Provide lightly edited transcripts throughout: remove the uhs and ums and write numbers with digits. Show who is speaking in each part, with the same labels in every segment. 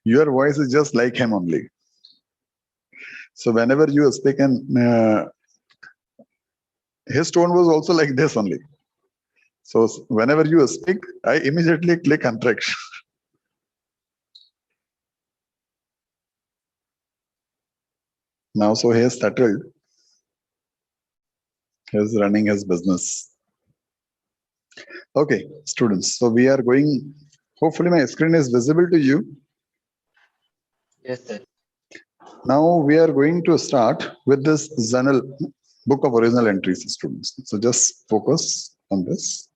Speaker 1: Your voice is just like him only. So whenever you speak, and his tone was also like this only. So whenever you speak, I immediately click Antriksh. Now, so he has settled. He is running his business. Okay, students. So we are going. Hopefully, my screen is visible to you.
Speaker 2: Yes, sir.
Speaker 1: Now we are going to start with this journal book of original entries, students. So just focus on this.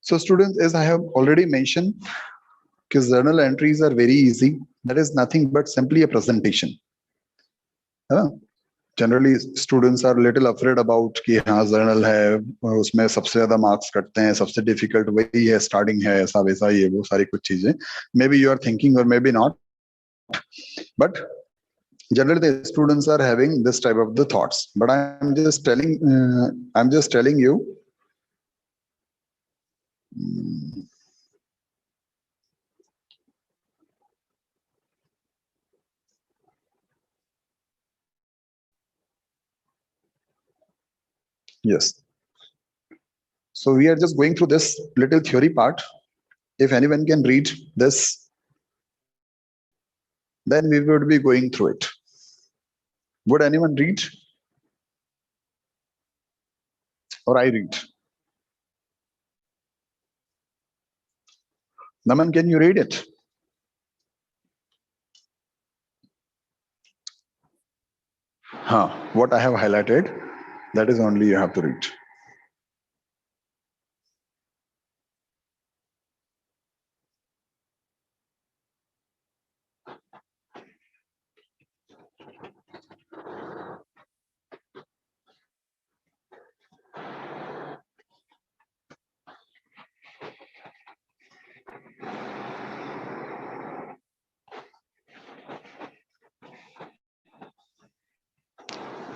Speaker 1: So students, as I have already mentioned, because journal entries are very easy. That is nothing but simply a presentation. Generally students are little afraid about कि हाँ journal है, उसमें सबसे ज्यादा marks कटते हैं, सबसे difficult वही है, स्टार्टिंग है, ऐसा वैसा, ये वो सारी कुछ चीजें may be you are thinking और may be not, but generally the students are having this type of the thoughts, but I'm just telling you yes. So we are just going through this little theory part. If anyone can read this, then we would be going through it. Would anyone read? Or I read? Naman, can you read it? What I have highlighted, that is only you have to read.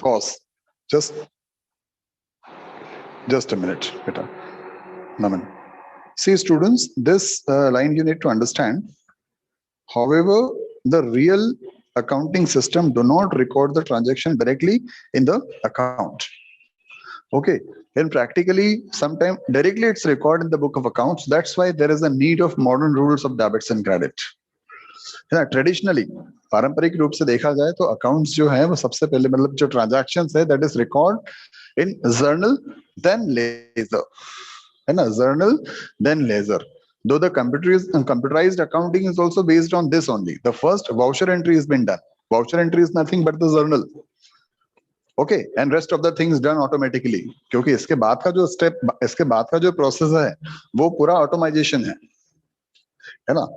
Speaker 1: Pause. Just a minute, beta. Naman. See, students, this line you need to understand. However, the real accounting system do not record the transaction directly in the account. Okay, and practically sometime directly it's recorded in the book of accounts. That's why there is a need of modern rules of debits and credit. है ना, traditionally पारंपरिक रूप से देखा जाए तो accounts जो है वो सबसे पहले मतलब जो ट्रांजैक्शंस है that is record in journal then ledger, है ना, journal then ledger. Though the computerized accounting is also based on this only. The first voucher entry has been done. Voucher entry is nothing but the journal. Okay, and rest of the things done automatically. क्योंकि इसके बाद का जो step, इसके बाद का जो process है वो पूरा ऑटोमाइजेशन है ना.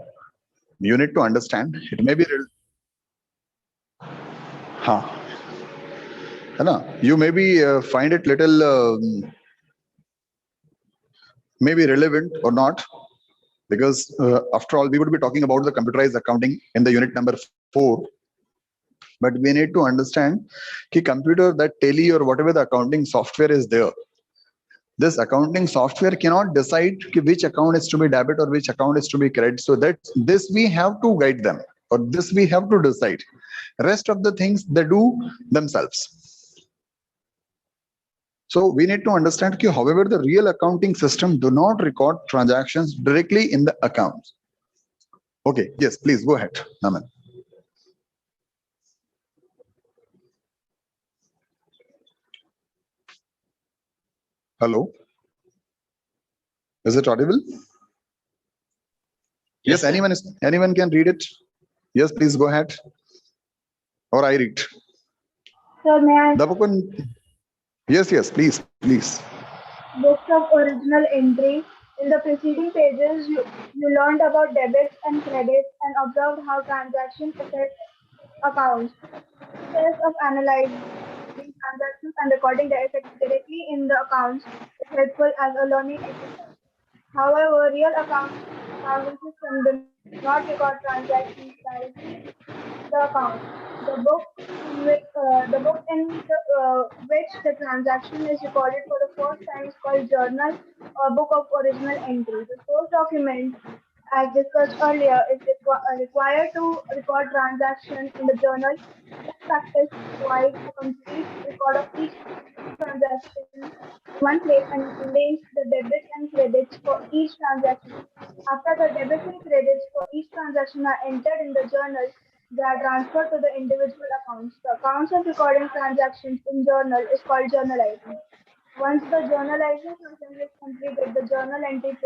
Speaker 1: You need to understand. It may be हाँ, है ना. You maybe find it little maybe relevant or not, because after all we would be talking about the computerized accounting in the unit number 4. But we need to understand कि computer, that tally or whatever the accounting software is there, this accounting software cannot decide which account is to be debit or which account is to be credit. So that this we have to guide them, or this we have to decide. Rest of the things they do themselves. So we need to understand that, however, the real accounting system do not record transactions directly in the accounts. Okay, yes, please go ahead, Naman. Hello, is it audible? Yes, anyone can read it. Yes, please go ahead. Or I read.
Speaker 3: Sir, may I?
Speaker 1: Yes, please.
Speaker 3: Books of original entry. In the preceding pages, you learned about debits and credits and observed how transactions affect accounts. The process of analyzing transactions and recording the effects directly in the accounts is helpful as a learning exercise. However, real accounting system do not record transactions directly in the accounts. The book which the transaction is recorded for the first time is called journal or book of original entry. The source document, as discussed earlier, is required to record transactions in the journal. This practice provides a complete record of each transaction in one place and links the debits and credits for each transaction. After the debits and credits for each transaction are entered in the journal, they are transferred to the individual accounts. The accounts of recording transactions in journal is called journalizing. Once the journalizing process is completed, the journal entry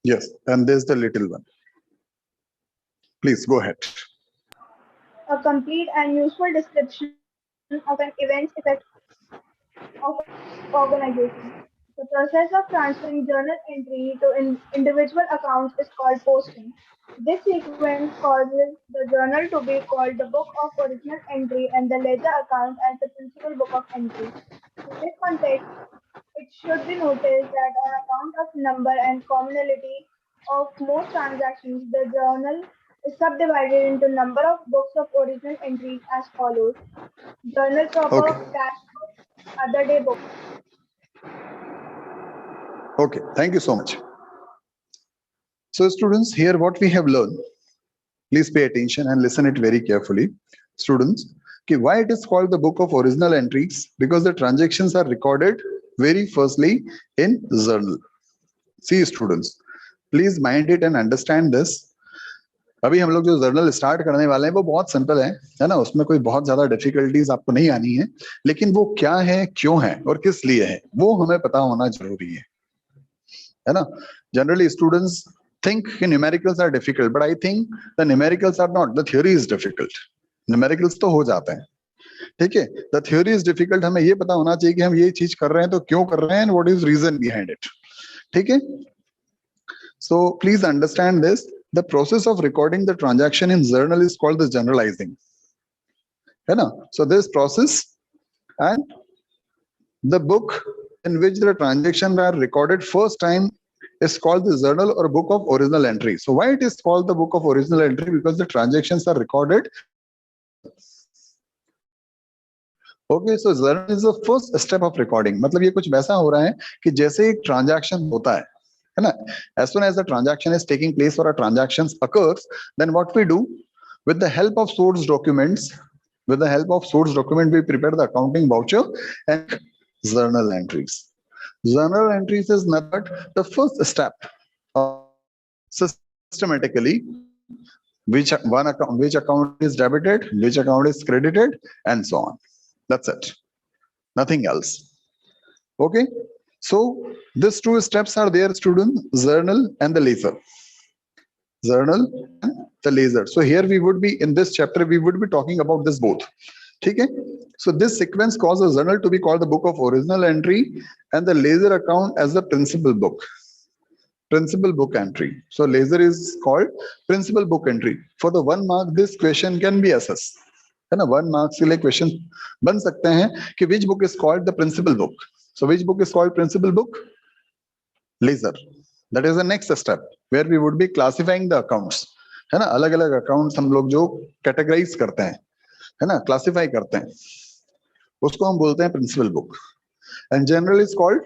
Speaker 1: Yes, and there's the little one. Please go ahead.
Speaker 3: a complete and useful description of an event's effect of organization. The process of transferring journal entry to individual accounts is called posting. This sequence causes the journal to be called the book of original entry and the ledger account as the principal book of entry. In this context, it should be noticed that on account of number and commonality of most transactions, the journal is subdivided into number of books of original entries as follows: journal proper,
Speaker 1: Okay.
Speaker 3: cash book, other day book.
Speaker 1: Okay, thank you so much. So students, here what we have learned, please pay attention and listen it very carefully. Students, okay, why it is called the book of original entries? Because the transactions are recorded very firstly in journal. See students, please mind it and understand this. अभी हम लोग जो journal start करने वाले हैं वो बहुत simple है ना, उसमें कोई बहुत ज्यादा डिफिकल्टीज आपको नहीं आनी है, लेकिन वो क्या है, क्यों है और किस लिए है वो हमें पता होना जरूरी है ना. Generally students think numericals are difficult, but I think the numericals are not. The theory is difficult. Numericals तो हो जाते हैं, ठीक है. The theory is difficult. हमें ये पता होना चाहिए कि हम ये चीज कर रहे हैं तो क्यों कर रहे हैं and what is reason behind it. ठीक है. So please understand this. The process of recording the transaction in journal is called the journalizing. है ना. So this process and the book in which the transactions are recorded first time is called the journal or book of original entry. So why it is called the book of original entry? Because the transactions are recorded. Okay, so journal is the first step of recording. मतलब ये कुछ वैसा हो रहा है कि जैसे एक transaction होता है ना. As soon as the transaction is taking place or a transaction occurs, then what we do with the help of source documents, we prepare the accounting voucher and journal entries. Journal entries is not the first step of systematically which account is debited, which account is credited, and so on. That's it. Nothing else. Okay. So these two steps are there, student: journal and the ledger. Journal and the ledger. So here we would be in this chapter. We would be talking about this both. Okay. So this sequence causes journal to be called the book of original entry and the ledger account as the principal book. Principal book entry. So ledger is called principal book entry. For the 1 mark, this question can be assessed. है ना. 1 mark के लिए question बन सकते हैं कि which book is called the principal book. So which book is called principal book? Ledger. That is the next step where we would be classifying the accounts. है ना. अलग अलग accounts हम लोग जो categorize करते हैं, है ना, classify करते हैं, उसको हम बोलते हैं principal book. And generally it's called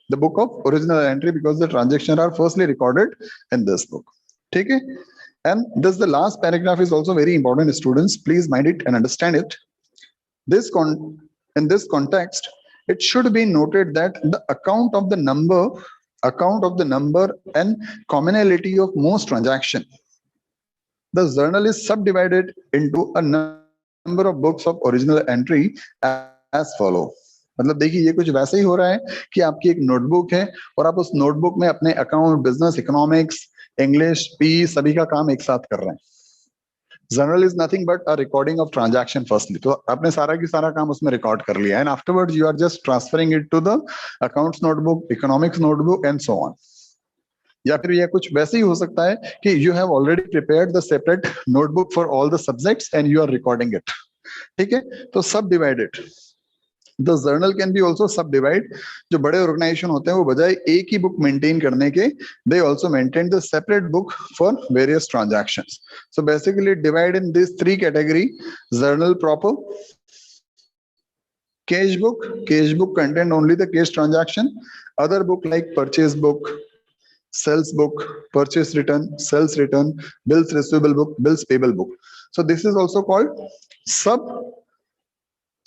Speaker 1: the book of original entry because the transactions are firstly recorded in this book. ठीक है. And this the last paragraph is also very important, students. Please mind it and understand it. In this context, it should be noted that the account of the number and commonality of most transaction. The journal is subdivided into a number of books of original entry as follow. मतलब देखिए ये कुछ वैसे ही हो रहा है कि आपकी एक नोटबुक है और आप उस नोटबुक में अपने account, business, economics, English, P सभी का काम एक साथ कर रहे हैं. Journal is nothing but a recording of transaction firstly. तो आपने सारा की सारा काम उसमें रिकॉर्ड कर लिया and afterwards you are just transferring it to the accounts notebook, economics notebook and so on. या फिर ये कुछ वैसे ही हो सकता है कि you have already prepared the separate notebook for all the subjects and you are recording it. ठीक है. तो subdivided the journal can be also subdivide. जो बड़े ऑर्गेनाइजेशन होते हैं वो बजाय एक ही बुक मेंटेन करने के they also maintain the separate book for various transactions. So basically divide in this three category. Journal proper, cash book contain only the cash transaction. Other book like purchase book, sales book, purchase return, sales return, bills receivable book, bills payable book. So this is also called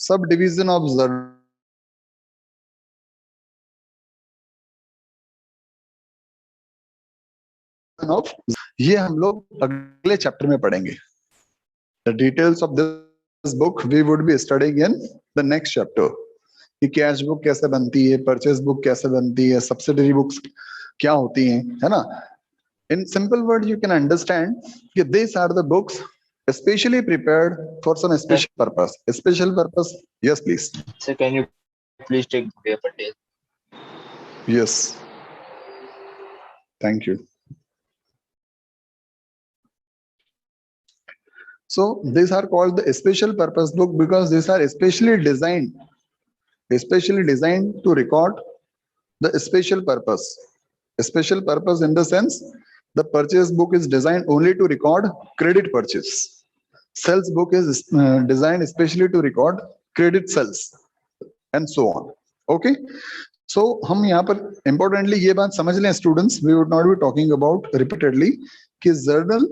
Speaker 1: subdivision of journal of. ये हम लोग अगले chapter में पढ़ेंगे. The details of this book we would be studying in the next chapter. कि cash book कैसे बनती है, परचेज बुक कैसे बनती है, सब्सिडरी बुक्स क्या होती हैं, है ना. In simple word you can understand that these are the books especially prepared for some special purpose. Special purpose, yes please.
Speaker 2: Sir, can you please take the paper tape?
Speaker 1: Yes, thank you. So these are called the special purpose book because these are especially designed to record the special purpose. Special purpose in the sense the purchase book is designed only to record credit purchase. Sales book is designed especially to record credit sales and so on. Okay. So हम यहाँ पर importantly ये बात समझ लें students, we would not be talking about repeatedly कि journal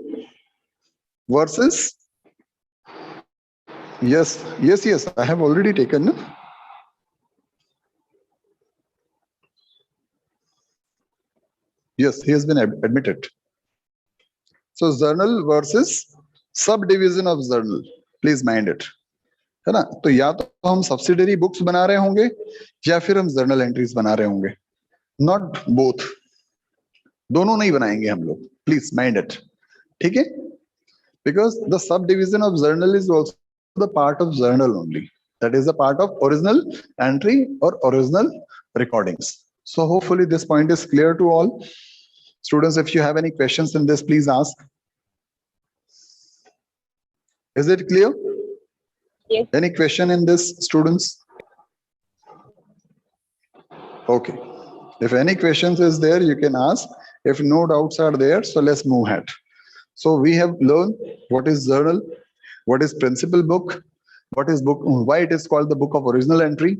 Speaker 1: versus yes, I have already taken. No? Yes, he has been admitted. So journal versus subdivision of journal, please mind it. है ना. तो या तो हम सब्सिडरी बुक्स बना रहे होंगे या फिर हम जर्नल एंट्रीज बना रहे होंगे. नॉट बोथ, दोनों नहीं बनाएंगे हम लोग, प्लीज माइंड इट. ठीक है. Because the sub division of journal is also the part of journal only. That is the part of original entry और original recordings. So hopefully this point is clear to all. Students, if you have any questions in this, please ask. Is it clear?
Speaker 3: Yes.
Speaker 1: Any question in this, students? Okay. If any questions is there, you can ask. If no doubts are there, so let's move ahead. So we have learned what is journal, what is principal book, what is book, why it is called the book of original entry,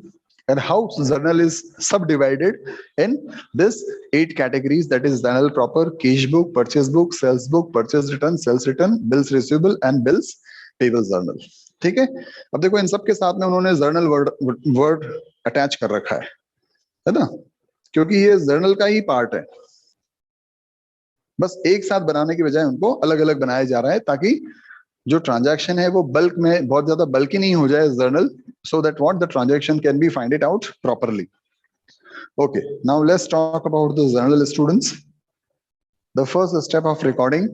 Speaker 1: and how journal is subdivided in this 8 categories, that is journal proper, cash book, purchase book, sales book, purchase return, sales return, bills receivable and bills payable journal. ठीक है. अब देखो इन सब के साथ में उन्होंने journal word attach कर रखा है ना, क्योंकि ये जर्नल का ही पार्ट है. बस एक साथ बनाने की बजाय उनको अलग अलग बनाया जा रहा है ताकि जो ट्रांजैक्शन है वो बल्क में बहुत ज्यादा बल्कि नहीं हो जाए journal, so that what the transaction can be find it out properly. Okay, now let's talk about the journal, students. The first step of recording,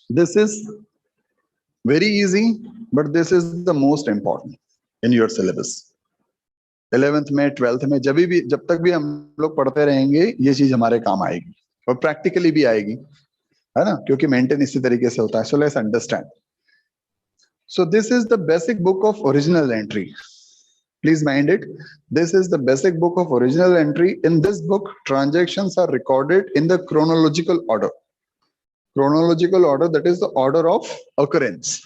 Speaker 1: this is very easy, but this is the most important in your syllabus. 11th में 12th में जब तक भी हम लोग पढ़ते रहेंगे ये चीज हमारे काम आएगी और प्रैक्टिकली भी आएगी, है ना, क्योंकि मेंटेन इसी तरीके से होता है. So let's understand. So this is the basic book of original entry. Please mind it. This is the basic book of original entry. In this book, transactions are recorded in the chronological order. Chronological order, that is the order of occurrence.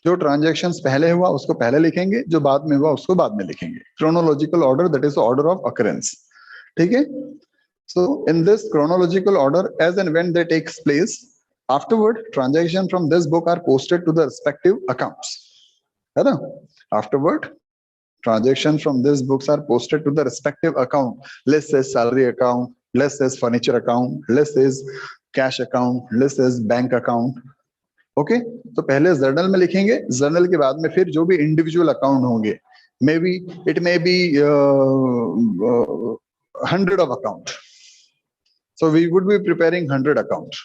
Speaker 1: जो transactions पहले हुआ उसको पहले लिखेंगे, जो बाद में हुआ उसको बाद में लिखेंगे. Chronological order, that is the order of occurrence. ठीक है. So in this chronological order, as and when they takes place, afterward, transactions from this book are posted to the respective accounts. है ना? Afterward, transactions from these books are posted to the respective account. Let's say salary account, let's say furniture account, let's say cash account, let's say bank account. Okay? तो पहले journal में लिखेंगे, journal के बाद में फिर जो भी इंडिविजुअल अकाउंट होंगे, it may be 100 of account. So we would be preparing 100 accounts.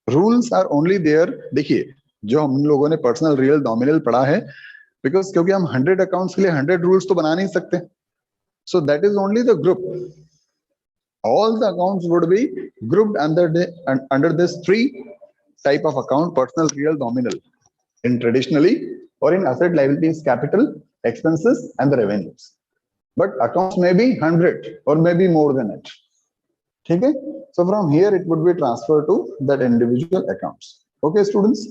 Speaker 1: Rules are only there. देखिए जो हम लोगों ने पर्सनल रियल नॉमिनल पढ़ा है, बिकॉज क्योंकि हम 100 अकाउंट्स के लिए 100 रूल्स तो बना नहीं सकते. So that is only the group. All the accounts would be grouped under this 3 type of account: personal, real, nominal, in traditionally और in asset, liabilities, capital expenses and the revenues, but accounts may be 100 or maybe more than it. ठीक है? So from here it would be transferred to that individual accounts. Okay, students.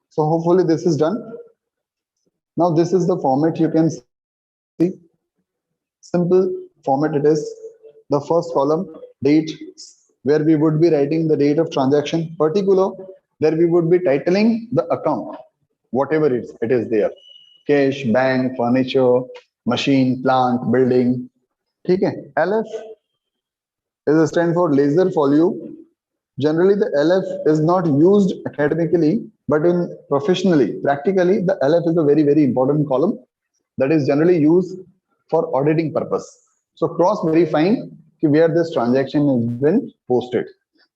Speaker 1: So hopefully this is done. Now this is the format. You can see simple format. It is the first column, date, where we would be writing the date of transaction. Particular, there we would be titling the account, whatever it is there. Cash, bank, furniture, machine, plant, building. ठीक है? LF is a stand for laser folio. Generally, the LF is not used academically, but in professionally, practically, the LF is a very, very important column that is generally used for auditing purpose. So cross verifying कि where this transaction has been posted.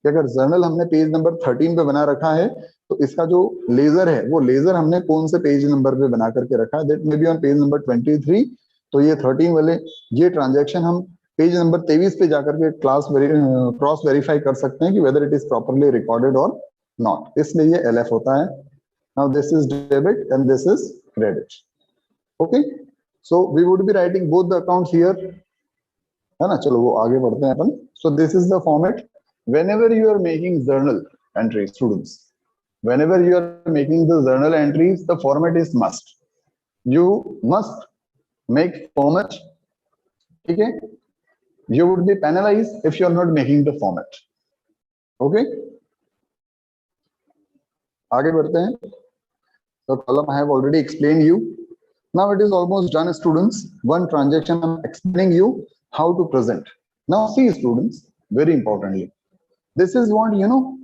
Speaker 1: कि अगर journal हमने page number 13 पे बना रखा है, तो इसका जो लेजर है, वो लेजर हमने कौन से पेज नंबर पे बना करके रखा है, that may be on page number 23. तो ये 13 वाले ये ट्रांजैक्शन हम पेज नंबर 23 पे जाकर के क्रॉस वेरीफाई कर सकते हैं कि whether it is properly recorded और नॉट. इसलिए ये LF होता है. Now this is debit and this is credit. Okay, so we would be writing both the accounts here, है ना. चलो वो आगे बढ़ते हैं अपन. So this is the format. Whenever you are making journal entries, students, whenever you are making the journal entries, the format is must. You must make format. Okay, you would be penalized if you are not making the format. Okay, आगे बढ़ते हैं. The column I have already explained you. Now it is almost done, students. One transaction I'm explaining you how to present. Now see, students, very importantly, this is what you know.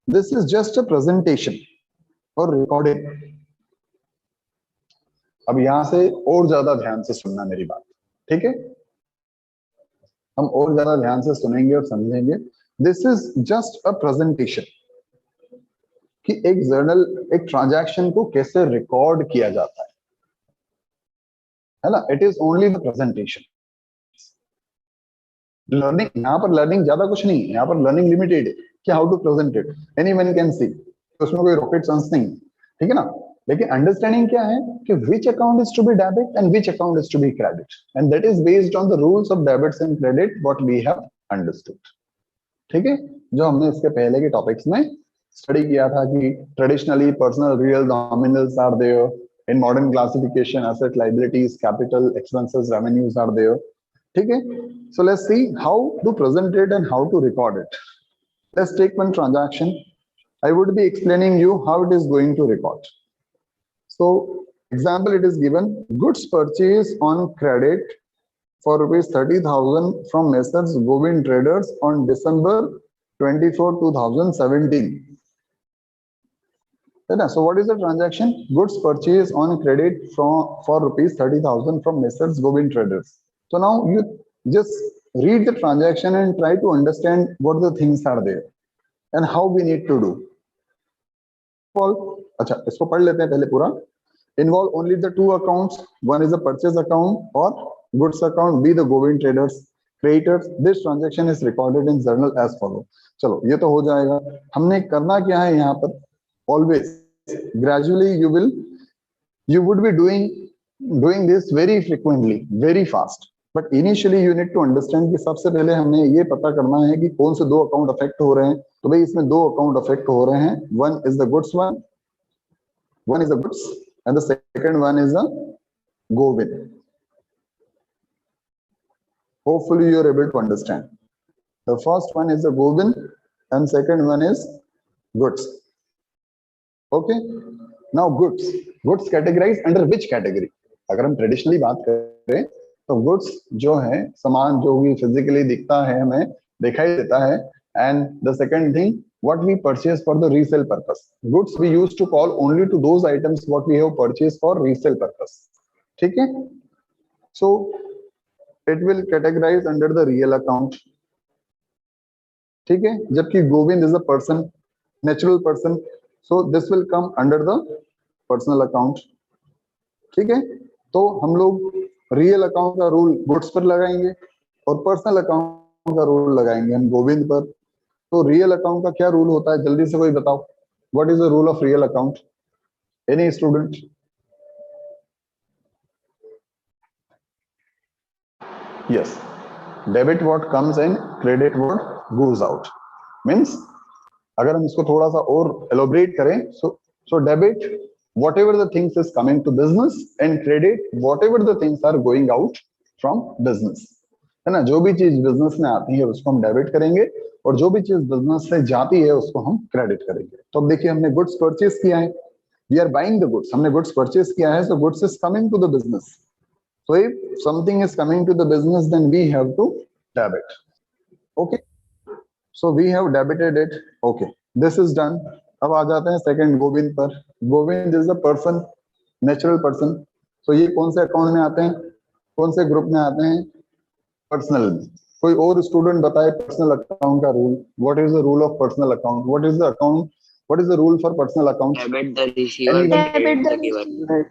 Speaker 1: This is just a presentation or recording. अब यहां से और ज्यादा ध्यान से सुनना मेरी बात, ठीक है? हम और ज्यादा ध्यान से सुनेंगे और समझेंगे. This is just a presentation कि एक जर्नल, एक ट्रांजैक्शन को कैसे रिकॉर्ड किया जाता है ना. It is only the presentation. Learning, यहाँ पर लर्निंग ज्यादा कुछ नहीं है. यहाँ पर लर्निंग लिमिटेड है कि how to present it, anyone can see. उसमें कोई रॉकेट साइंस नहीं है, ठीक है ना. लेकिन अंडरस्टैंडिंग क्या है कि which account is to be debit and which account is to be credit, and that is based on the rules of debits and credit what we have understood. ठीक है, जो हमने इसके पहले के टॉपिक्स में स्टडी किया था कि traditionally personal, real, nominals are there. In modern classification asset, liabilities, capital, expenses, revenues are there. ठीक है. So let's see how to present it and how to record it. Let's take one transaction. I would be explaining you how it is going to record. So example, it is given goods purchase on credit for rupees 30,000 from Messrs Govind Traders on December 24, 2017. So what is the transaction? Goods purchase on credit for rupees 30,000 from Messrs Govind Traders. So now you just read the transaction and try to understand what the things are there and how we need to do. अच्छा, इसको पढ़ लेते हैं पहले पूरा. Involve only the two accounts. One is the purchase account or goods account. Be the Govind Traders creditors. This transaction is recorded in journal as follow. चलो ये तो हो जाएगा. हमने करना क्या है यहाँ पर? Always gradually you would be doing this very frequently, very fast. But initially you need to understand कि सबसे पहले हमें ये पता करना है कि कौन से दो अकाउंट अफेक्ट हो रहे हैं. तो भाई इसमें दो अकाउंट अफेक्ट हो रहे हैं. One is the goods one is the goods and the second one is the Govind. Hopefully you are able to understand. The first one is the Govind and second one is goods. Okay, now goods categorize under which category? अगर हम traditionally बात करें तो goods जो है सामान जो भी फिजिकली दिखता है, हमें दिखाई देता है. And the second thing, what we purchase for the resale purpose. Goods we use to call only to those items what we have purchase for resale purpose. ठीक है. So it will categorize under the real account. ठीक है, जबकि Govind is a person, natural person, so this will come under the personal account. ठीक है, तो हम लोग रियल अकाउंट का रूल गुड्स पर लगाएंगे और पर्सनल अकाउंट का रूल लगाएंगे हम गोविंद पर. तो रियल अकाउंट का क्या रूल होता है, जल्दी से कोई बताओ. What is the rule of real account? Any student? Yes. Debit what comes in, credit what goes out. Means अगर हम इसको थोड़ा सा और elaborate करें, so debit whatever the things is coming to business and credit whatever the things are going out from business. है ना, जो भी चीज बिजनेस में आती है उसको हम डेबिट करेंगे और जो भी चीज बिजनेस से जाती है उसको हम क्रेडिट करेंगे. तो अब देखिए हमने गुड्स परचेज किया है, we are buying the goods, हमने गुड्स परचेज किया है, so goods is coming to the business. So if something is coming to the business, then we have to debit. Okay. So we have debited it. Okay. This is done. अब आ जाते हैं second Govind पर. Govind is the person, natural person. तो ये कौन से account में आते हैं, कौन से ग्रुप में आते हैं? पर्सनल में. कोई और स्टूडेंट बताए पर्सनल अकाउंट का rule. What is the rule of personal account? What is the account, what is the rule for personal account?
Speaker 2: Debit the receiver,
Speaker 1: Anyone?
Speaker 2: credit the giver.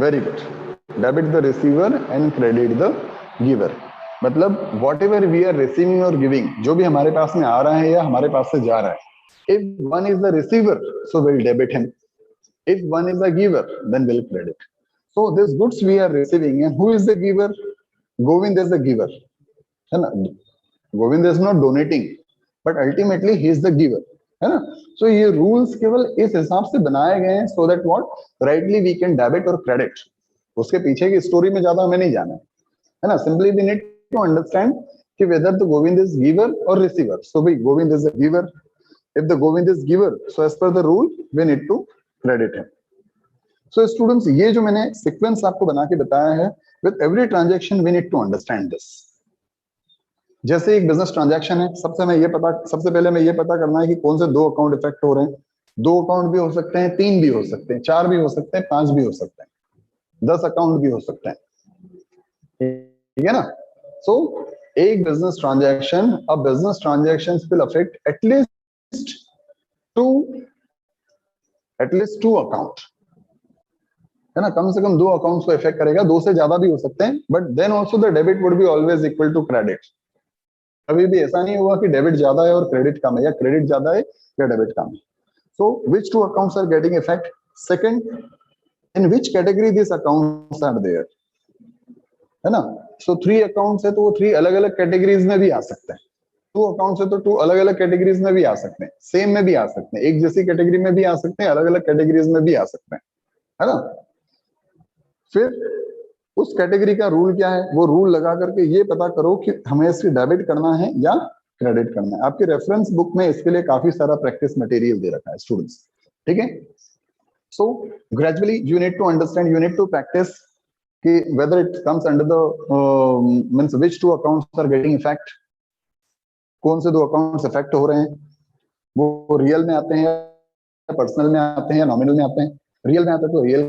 Speaker 1: Very good. Debit the receiver and credit the giver. मतलब whatever we are receiving और giving, जो भी हमारे पास में आ रहा है या हमारे पास से जा रहा है, if one is the receiver so will debit him, if one is the giver then will credit. So this goods we are receiving and who is the giver? Govind is the giver, है ना. Govind is not donating but ultimately he is the giver, है ना. सो ये rules केवल इस हिसाब से बनाए गए हैं so that what rightly we can debit और क्रेडिट. उसके पीछे की स्टोरी में ज्यादा हमें नहीं जाना है ना. Simply we need to understand कि whether the Govind is giver और रिसीवर. सो भाई Govind is the giver, if the Govind is giver so as per the rule we need to credit him. So students ये जो मैंने सीक्वेंस आपको बना के बताया है, with every transaction we need to understand this. जैसे एक बिजनेस ट्रांजैक्शन है, सबसे पहले मैं ये पता करना है कि कौन से दो अकाउंट इफेक्ट हो रहे हैं. दो अकाउंट भी हो सकते हैं, तीन भी हो सकते हैं, चार भी हो सकते हैं, पांच भी हो सकते हैं, 10 अकाउंट भी हो सकते हैं, ठीक है ना. सो एक बिजनेस ट्रांजैक्शन, अब business transactions will affect at least to account, है ना. कम से कम दो अकाउंट्स को इफेक्ट करेगा, दो से ज्यादा भी हो सकते हैं, but then also the debit would be always equal to credit. कभी भी ऐसा नहीं हुआ कि डेबिट ज्यादा है और क्रेडिट कम है, या क्रेडिट ज्यादा है या डेबिट कम है. So which two accounts are getting effect? Second, in which category this accounts are there, है ना. सो 3 अकाउंट्स है तो वो 3 अलग अलग कैटेगरीज में भी आ सकते हैं. 2 अकाउंट्स है तो 2 अलग अलग कैटेगरीज में भी आ सकते हैं, सेम में भी आ सकते हैं, एक जैसी कैटेगरी में भी आ सकते हैं, अलग अलग कैटेगरीज में भी आ सकते हैं, है ना. फिर उस कैटेगरी का रूल क्या है, वो रूल लगा करके ये पता करो कि हमें इसकी डेबिट करना है या क्रेडिट करना है. आपके रेफरेंस बुक में इसके लिए काफी सारा प्रैक्टिस मटेरियल दे रखा है स्टूडेंट्स, ठीक है. So gradually you need to understand, you need to practice कि whether it comes under the means which two accounts are getting effect, कौन से दो अकाउंट्स इफेक्ट हो रहे हैं, वो रियल में आते हैं, पर्सनल में आते हैं या नॉमिनल में आते हैं. रियल में आते हैं तो रियल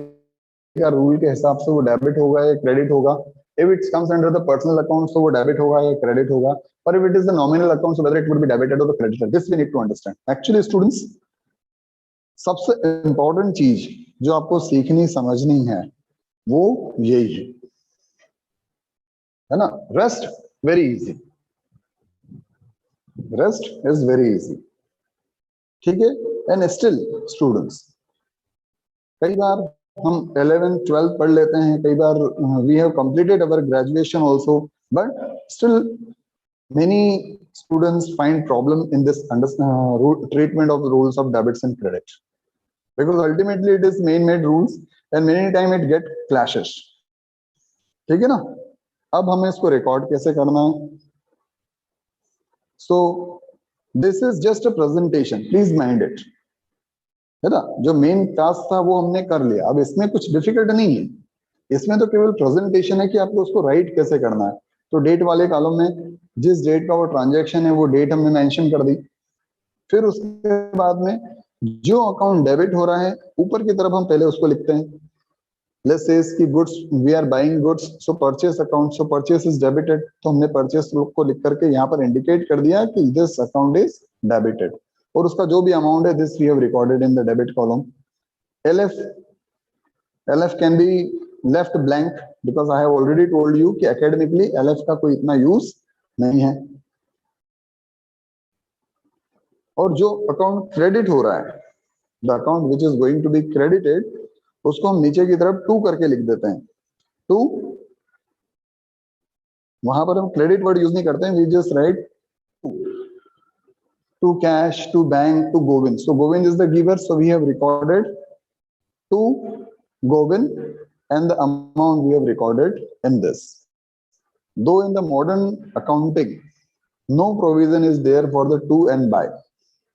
Speaker 1: का रूल के हिसाब से वो डेबिट होगा या क्रेडिट होगा. If it comes under the personal account तो वो डेबिट होगा या क्रेडिट होगा. और if it is the nominal account so whether it would be debited और credited. This we need to understand. Actually students सबसे इंपॉर्टेंट चीज जो आपको सीखनी समझनी है वो यही है ना. Rest very easy, rest is very easy, ठीक है. एंड स्टिल स्टूडेंट्स कई बार हम 11th 12th पढ़ लेते हैं, कई बार we have completed our graduation also, but still many students find problem in this treatment of the rules of debits and credit, because ultimately it is man-made rules and many time it get clashes, ठीक है ना. अब हमें इसको record कैसे करना है? सो this is just a presentation, please mind it, है ना. जो मेन टास्क था वो हमने कर लिया. अब इसमें कुछ डिफिकल्ट नहीं है, इसमें तो केवल प्रेजेंटेशन है कि आपको उसको राइट कैसे करना है. तो डेट वाले कॉलम में जिस डेट का वो ट्रांजैक्शन है वो डेट हमने मेंशन कर दी. फिर उसके बाद में जो अकाउंट डेबिट हो रहा है ऊपर की तरफ हम पहले उसको लिखते हैं. लेट्स से कि goods we are buying goods, so purchase account, so purchase is debited. तो हमने परचेस को लिख करके यहाँ पर इंडिकेट कर दिया कि दिस अकाउंट इज डेबिटेड, और उसका जो भी अमाउंट है this we have recorded in the debit column. LF can be left blank because I have already told you कि एकेडमिकली LF का कोई इतना यूज नहीं है. और जो अकाउंट क्रेडिट हो रहा है, the account which is going to be credited, उसको हम नीचे की तरफ 2 करके लिख देते हैं. 2 वहां पर हम क्रेडिट वर्ड यूज नहीं करते हैं, we just write to cash, to bank, to Govind. So Govind is the giver, so we have recorded to Govind and the amount we have recorded in this. Though in the modern accounting, no provision is there for the to and by.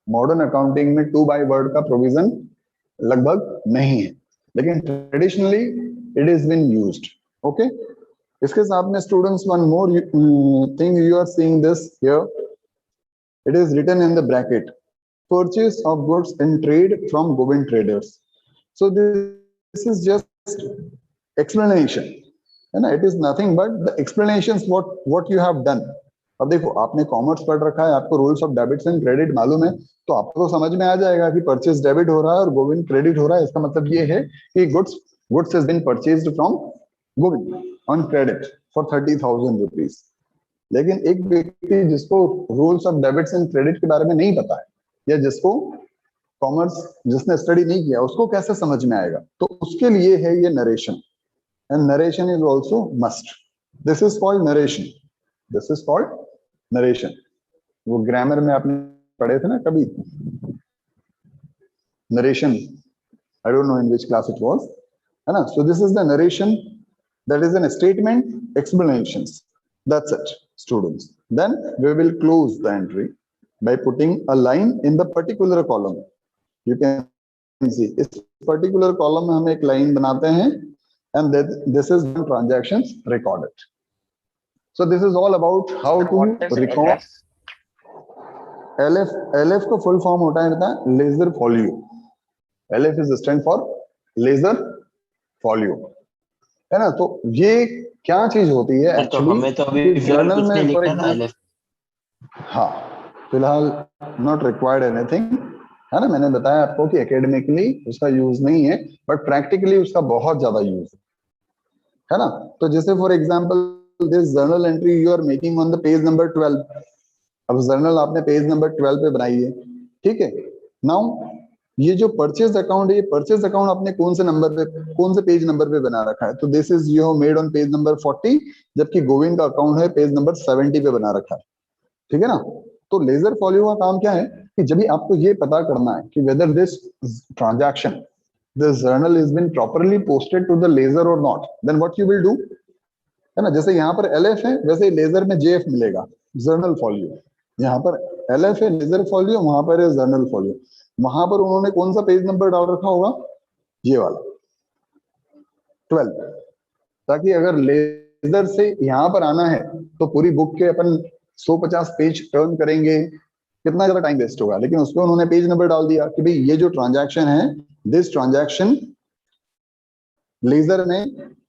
Speaker 1: Modern accounting में to by word का provision लगभग नहीं है, लेकिन traditionally it is been used. Okay. इसके साथ में students one more thing you are seeing this here. It is written in the bracket, purchase of goods in trade from Govind traders. So this is just explanation, and it is nothing but the explanations what you have done. अब देखो आपने commerce पढ़ रखा है, आपको rules of debits and credit मालूम है, तो आपको समझ में आ जाएगा कि परचेज डेबिट हो रहा है और गोविंद क्रेडिट हो रहा है। इसका मतलब ये है कि goods has been purchased from Govind on credit for 30,000 rupees. लेकिन एक व्यक्ति जिसको rules of debits and credit के बारे में नहीं पता है, या जिसको कॉमर्स जिसने स्टडी नहीं किया, उसको कैसे समझ में आएगा? तो उसके लिए है ये narration, and narration is also must. This is called narration, this is called narration. वो ग्रामर में आपने पढ़े थे ना कभी, narration, I don't know in which class it was, है ना? सो this is the narration, that is an statement, explanations, that's it students. Then we will close the entry by putting a line in the particular column. You can see इस particular column में हम एक line बनाते हैं, and that this is when transactions recorded. So this is all about how to record. LF को full form होता है laser folio. LF is stand for laser folio, है ना? तो ये क्या चीज होती है एक्चुअली?
Speaker 2: तो हमें तो अभी
Speaker 1: जर्नल में फॉर
Speaker 2: एग्जाम्पल,
Speaker 1: हाँ फिलहाल नॉट रिक्वायर्ड एनीथिंग, है ना? मैंने बताया आपको कि एकेडमिकली उसका यूज नहीं है, बट प्रैक्टिकली उसका बहुत ज्यादा यूज है ना? तो जैसे for example this journal entry you are making on the page number 12। अब जर्नल आपने पेज नंबर 12 पे बनाई है, ठीक है? नाउ ये जो परचेज अकाउंट है, ये परचेज अकाउंट आपने कौन से नंबर पे, कौन से पेज नंबर पे बना रखा है? तो this is you have made on page number 40, जबकि गोविंद का अकाउंट है पेज नंबर 70 पे बना रखा है, ठीक है ना? तो लेजर फॉलो का काम क्या है कि जब भी आपको ये पता करना है कि whether this transaction, this journal is been properly posted to the ledger और not, then what you will do, है ना? जैसे यहाँ पर LF है, वैसे लेजर में JF मिलेगा, जर्नल फॉलियो। यहाँ पर LF है लेजर फॉलियो, वहां पर है जर्नल फॉलियो। वहां पर उन्होंने कौन सा पेज नंबर डाल रखा होगा? ये वाला 12, ताकि अगर लेजर से यहाँ पर आना है तो पूरी बुक के अपन 150 पेज टर्न करेंगे, कितना ज्यादा टाइम वेस्ट होगा। लेकिन उसमें उन्होंने पेज नंबर डाल दिया कि भाई ये जो ट्रांजैक्शन है, दिस ट्रांजैक्शन लेजर ने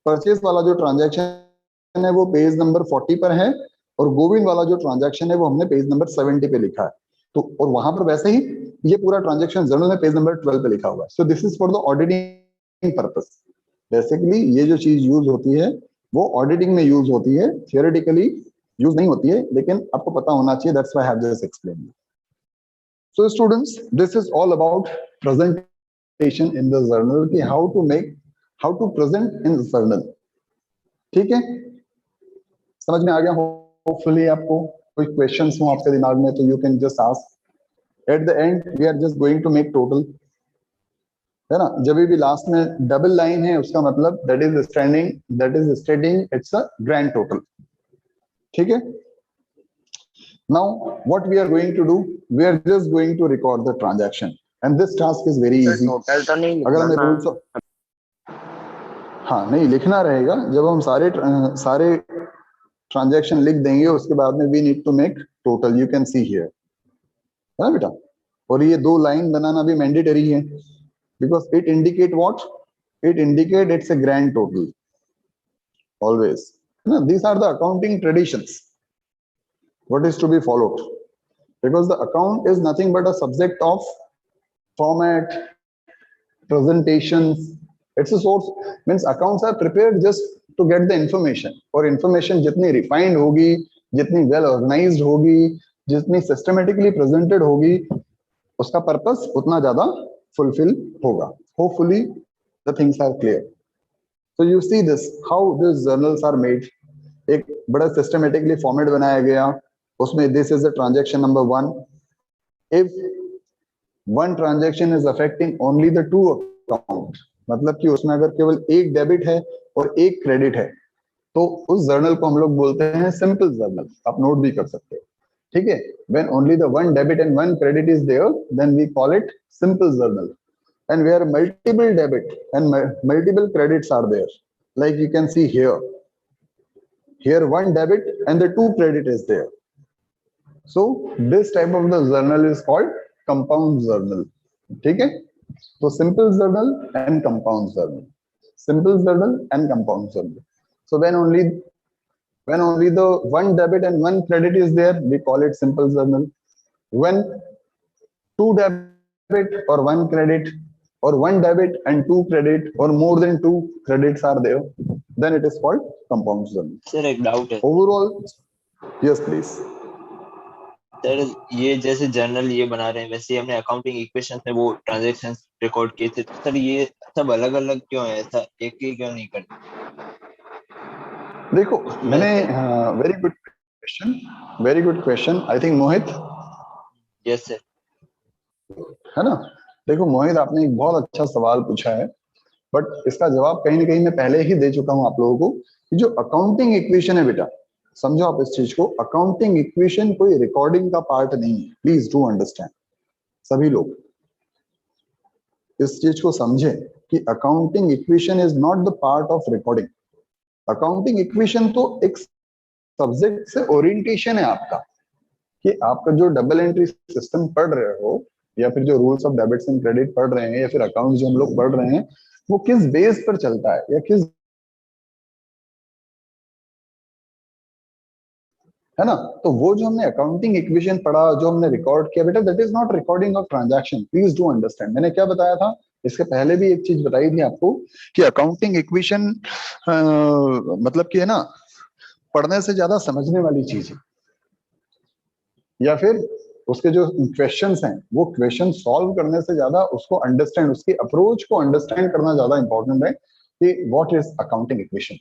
Speaker 1: परचेज वाला जो ट्रांजैक्शन है वो पेज नंबर 40 पर है, और गोविंद वाला जो ट्रांजैक्शन है वो हमने पेज नंबर 70 पे लिखा है। तो और वहां पर वैसे ही ये पूरा ट्रांजैक्शन जर्नल में पेज नंबर 12 पे लिखा हुआ है। सो this is for the auditing purpose. Basically ये जो चीज यूज होती है वो ऑडिटिंग में यूज होती है, थियोरेटिकली यूज नहीं होती है, लेकिन आपको पता होना चाहिए। That's why I have just explained. So students, this is all about presentation in the journal, कि how to present in journal. ठीक है, समझ में आ गया होपफुली आपको? कोई क्वेश्चंस हो आपके दिमाग में तो you can just ask. At the end we are just going to make total, है ना? जब भी लास्ट में डबल लाइन है उसका मतलब that is stating it's a grand total. ठीक है, now what we are going to do, we are just going to record the transaction and this task is very easy.
Speaker 2: Total तो नहीं
Speaker 1: अगर हमें rules, हाँ नहीं लिखना रहेगा। जब हम सारे ट्रांजैक्शन लिख देंगे उसके बाद में we need to make total, you can see here, है ना बेटा? और ये 2 लाइन बनाना भी मैंडेटरी है, because it indicate what, it indicate it's a grand total always, है ना? These are the accounting traditions what is to be followed, because the account is nothing but a subject of format, presentations. It's a source, means accounts are prepared just to get the information, और information जितनी refined होगी, जितनी well organized होगी, जितनी systematically presented होगी, उसका purpose उतना ज्यादा fulfill होगा। Hopefully the things are clear. So you see this, how these journals are made. एक बड़ा सिस्टमेटिकली फॉर्मेट बनाया गया, उसमें this is the transaction number 1. If one transaction is affecting only the two account, मतलब कि उसमें अगर केवल एक डेबिट है और एक क्रेडिट है, तो उस जर्नल को हम लोग बोलते हैं सिंपल जर्नल. आप नोट भी कर सकते हो, ठीक है. When only the one debit and one credit is there, then we call it simple journal. And where multiple debit and multiple credits are there, like you can see here one debit and the two credit is there. So this type of the journal is called compound journal. ठीक है. So simple journal and compound journal, simple journal and compound journal. So when only the one debit and one credit is there, we call it simple journal. When two debit or one credit, or one debit and two credit, or more than two credits are there, then it is called compound journal.
Speaker 2: Sir एक doubt है
Speaker 1: Overall, yes please.
Speaker 2: Sir, ये जैसे journal ये बना रहे हैं, वैसे ही हमने अकाउंटिंग इक्वेशन में वो ट्रांजैक्शंस रिकॉर्ड किए थे, तो सर ये सब अलग अलग क्यों है? ऐसा एक ही क्यों नहीं करते?
Speaker 1: देखो मैंने very good question. I think Mohit,
Speaker 2: yes sir.
Speaker 1: है ना. देखो मोहित, आपने एक बहुत अच्छा सवाल पूछा है, बट इसका जवाब कहीं ना कहीं मैं पहले ही दे चुका हूं आप लोगों को. कि जो अकाउंटिंग इक्वेशन है बेटा, समझो आप इस चीज को, अकाउंटिंग इक्वेशन कोई रिकॉर्डिंग का पार्ट नहीं है. प्लीज डू अंडरस्टैंड, सभी लोग इस चीज को समझे कि accounting equation is not the part of recording. Accounting equation तो एक सब्जेक्ट से ओरिएंटेशन है आपका, कि आपका जो डबल एंट्री सिस्टम पढ़ रहे हो, या फिर जो rules of debits and credit पढ़ रहे हैं, या फिर अकाउंट जो हम लोग पढ़ रहे हैं, वो किस बेस पर चलता है, या किस, है ना. तो वो जो हमने अकाउंटिंग इक्वेशन पढ़ा, जो हमने रिकॉर्ड किया बेटा, that is not recording of transaction. Please do understand. मैंने क्या बताया था इसके पहले भी, एक चीज बताई थी आपको, कि अकाउंटिंग इक्वेशन मतलब कि है ना, पढ़ने से ज्यादा समझने वाली चीज है, या फिर उसके जो क्वेश्चंस हैं, वो क्वेश्चन सॉल्व करने से ज्यादा उसको अंडरस्टैंड, उसकी अप्रोच को अंडरस्टैंड करना ज्यादा इंपॉर्टेंट है कि व्हाट इज अकाउंटिंग इक्वेशन.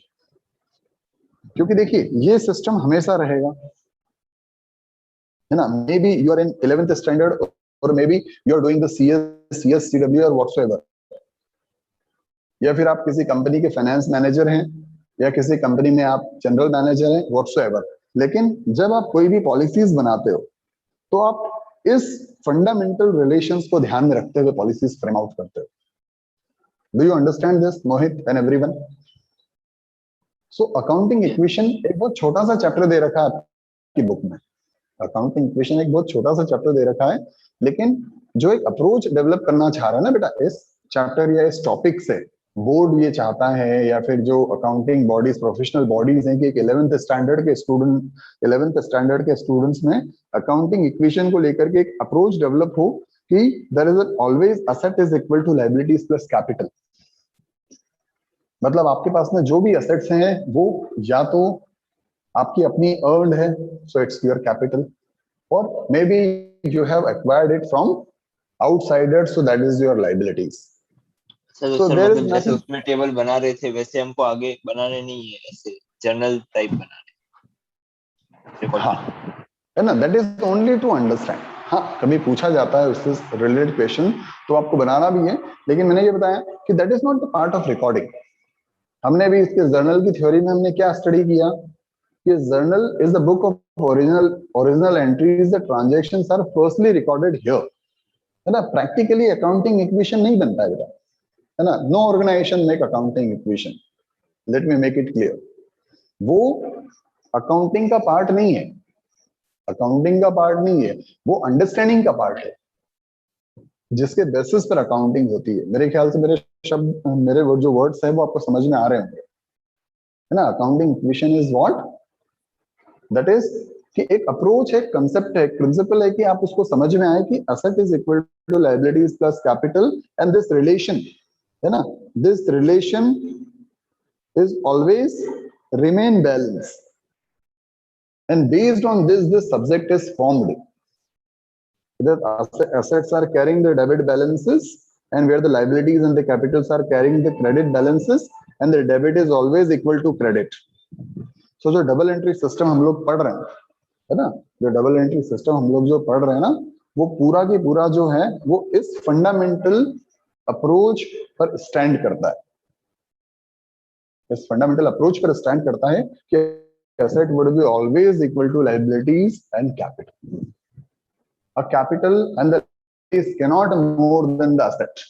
Speaker 1: क्योंकि देखिए ये सिस्टम हमेशा रहेगा, है ना. May be you are in 11th standard, और may be you are doing the CS CW और व्हाटसोएवर, या फिर आप किसी कंपनी के फाइनेंस मैनेजर हैं, या किसी कंपनी में आप जनरल मैनेजर हैं, व्हाटसोएवर. लेकिन जब आप कोई भी पॉलिसीज बनाते हो, तो आप इस फंडामेंटल रिलेशंस को ध्यान में रखते हुए पॉलिसीज फ्रेम आउट करते हो. Do you understand this Mohit and everyone? So accounting equation एक बहुत छोटा सा चैप्टर दे रखा है आपकी बुक में. अकाउंटिंग इक्वेशन एक बहुत छोटा सा चैप्टर दे रखा है, लेकिन जो एक अप्रोच डेवलप करना चाह रहा है ना बेटा इस चैप्टर या इस टॉपिक से, बोर्ड ये चाहता है, या फिर जो अकाउंटिंग बॉडीज, प्रोफेशनल बॉडीज हैं, कि एक 11th स्टैंडर्ड के स्टूडेंट्स में अकाउंटिंग इक्वेशन को लेकर के एक अप्रोच डेवलप हो, कि there is always asset is equal to liabilities plus capital. मतलब आपके पास में जो भी असेट्स हैं, वो या तो आपकी अपनी अर्न्ड है, सो इट्स योर कैपिटल, और may be you have acquired it from outsiders, so that is your liabilities.
Speaker 2: Sir
Speaker 1: So
Speaker 2: sir
Speaker 1: there is
Speaker 2: मतलब जैसे
Speaker 1: nothing.
Speaker 2: उसमें टेबल बना रहे थे, वैसे हमको आगे बनाने नहीं है, ऐसे जर्नल टाइप बनाने.
Speaker 1: हाँ, है ना. That is only to understand. हाँ, कभी पूछा जाता है उससे रिलेटेड क्वेश्चन, तो आपको बनाना भी है, लेकिन मैंने ये बताया कि that is not the part of recording. हमने भी इसके जर्नल की थ्योरी में हमने क्या स्टडी किया, कि journal is the book of original entries, the transactions are firstly recorded here, है ना. प्रैक्टिकली अकाउंटिंग इक्वेशन नहीं बनता है बेटा, है ना. No organization make accounting equation, let me make it clear. वो अकाउंटिंग का पार्ट नहीं है, अकाउंटिंग का पार्ट नहीं है, वो अंडरस्टैंडिंग का पार्ट है, जिसके बेसिस पर अकाउंटिंग होती है. मेरे ख्याल से मेरे वो जो वर्ड्स है वो आपको समझ में आ रहे होंगे, है ना. Accounting equation is what, that is कि एक अप्रोच है, कंसेप्ट है, प्रिंसिपल है, कि आप उसको समझ में आए कि asset is equal to liabilities plus capital, and this relation, है ना, this relation is always remain balance, and based on this subject is formed. The assets are carrying the debit balances, and where the liabilities and the capitals are carrying the credit balances, and the debit is always equal to credit. सो जो double entry system हम लोग पढ़ रहे हैं, है ना, जो double entry system हम लोग जो पढ़ रहे हैं ना, वो पूरा की पूरा जो है वो इस फंडामेंटल अप्रोच पर स्टैंड करता है, इस फंडामेंटल अप्रोच पर स्टैंड करता है कि asset would be always equal to liabilities and capital. A capital and the liabilities cannot more than the asset,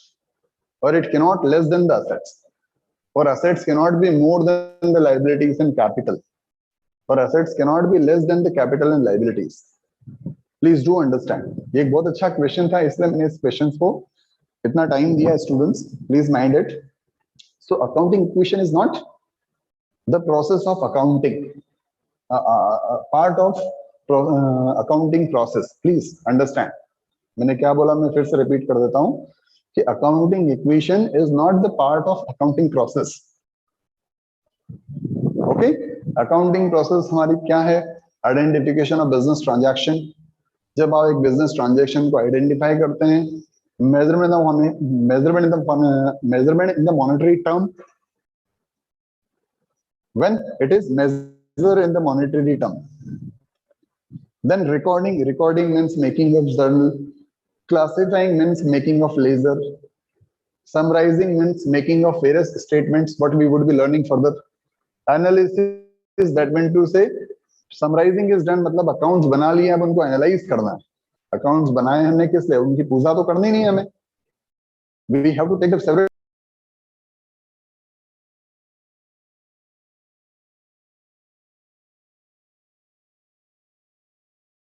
Speaker 1: or it cannot less than the assets, or assets cannot be more than the liabilities and capital, or assets cannot be less than the capital and liabilities. Please do understand. ये एक बहुत अच्छा question था, इसलिए मैंने इस question को इतना टाइम दिया students, please mind it. So accounting equation is not the process of accounting. Part of accounting process. Please understand. मैंने क्या बोला, मैं फिर से रिपीट कर देता हूं कि accounting equation is not the part of accounting process. Okay? Accounting process हमारी क्या है? Identification of business transaction. जब आप एक बिजनेस ट्रांजेक्शन को आइडेंटिफाई करते हैं, measurement in the monetary term, when it is measured in the monetary term. Then recording means making of journal, classifying means making of ledger, summarizing means making of various statements, what we would be learning further. Analysis, that meant to say summarizing is done, मतलब accounts बना लिए, अब उनको analyze करना है. Accounts बनाए हमने किस लिए? उनकी पूजा तो करनी नहीं है हमें. We have to take up several